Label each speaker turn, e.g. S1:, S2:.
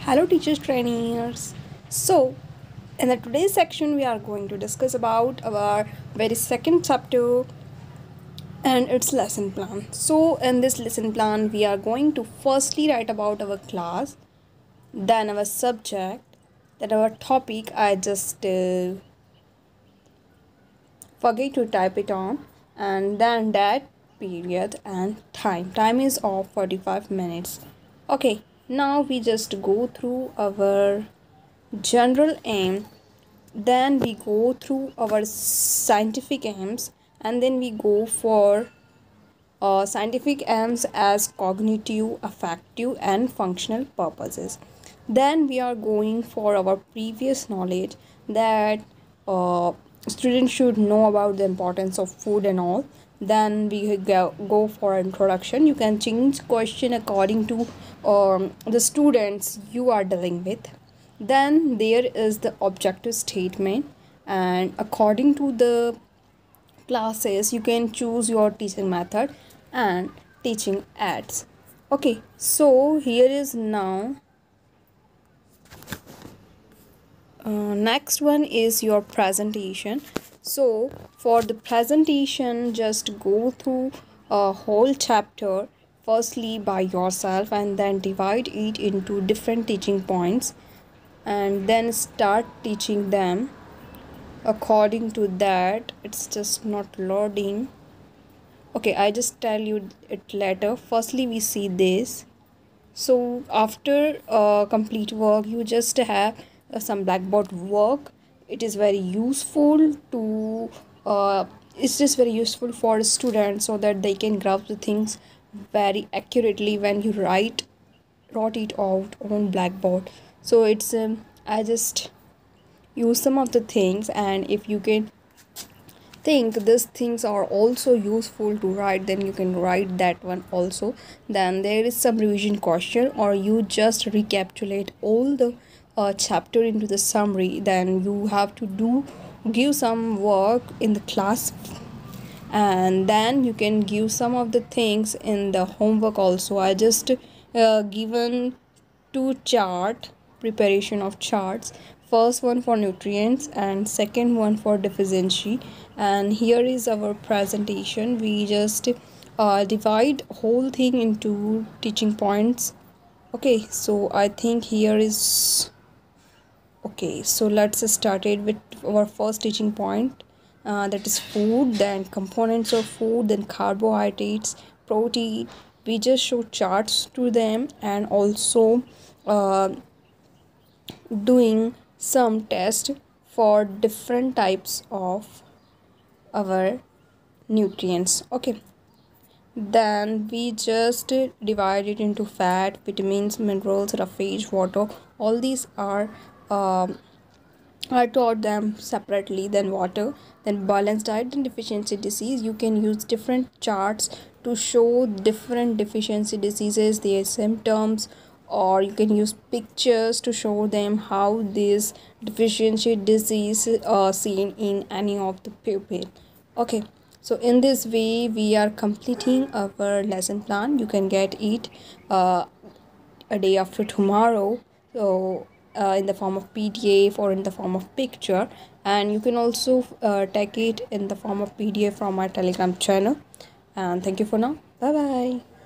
S1: Hello teachers trainees. So in the today's section we are going to discuss about our very second chapter and its lesson plan. So in this lesson plan we are going to firstly write about our class, then our subject, then our topic. I just forget to type it on, and then that period and time. Time is of 45 minutes. Okay, now we just go through our general aim, then we go through our scientific aims, and then we go for scientific aims as cognitive, affective and functional purposes. Then we are going for our previous knowledge that students should know about the importance of food and all. Then we go for introduction. You can change question according to the students you are dealing with. Then there is the objective statement, and according to the classes you can choose your teaching method and teaching aids. Okay, so here is now next one is your presentation. So for the presentation, just go through a whole chapter firstly by yourself and then divide it into different teaching points and then start teaching them according to that. It's just not loading. Okay, I just tell you it later. Firstly we see this. So after complete work you just have some blackboard work. It is very useful to it's just very useful for students so that they can grasp the things very accurately when you wrote it out on blackboard. So it's I just use some of the things, and if you can think these things are also useful to write, then you can write that one also. Then there is some revision question, or you just recapitulate all the chapter into the summary. Then you have to give some work in the class, and then you can give some of the things in the homework also. I just given two chart preparation of charts, first one for nutrients and second one for deficiency. And here is our presentation. We just divide whole thing into teaching points. Okay, so I think here is okay. So let's start it with our first teaching point, that is food, then components of food, then carbohydrates, protein. We just show charts to them, and also uh, doing some test for different types of our nutrients. Okay, then we just divide it into fat, vitamins, minerals, roughage, water. All these are I taught them separately. Then water, then balanced diet and deficiency disease. You can use different charts to show different deficiency diseases, their symptoms, or you can use pictures to show them how this deficiency disease seen in any of the pupil. Okay, so in this way we are completing our lesson plan. You can get it a day after tomorrow, so in the form of PDF or in the form of picture, and you can also take it in the form of PDF from my Telegram channel. And thank you for now. Bye bye.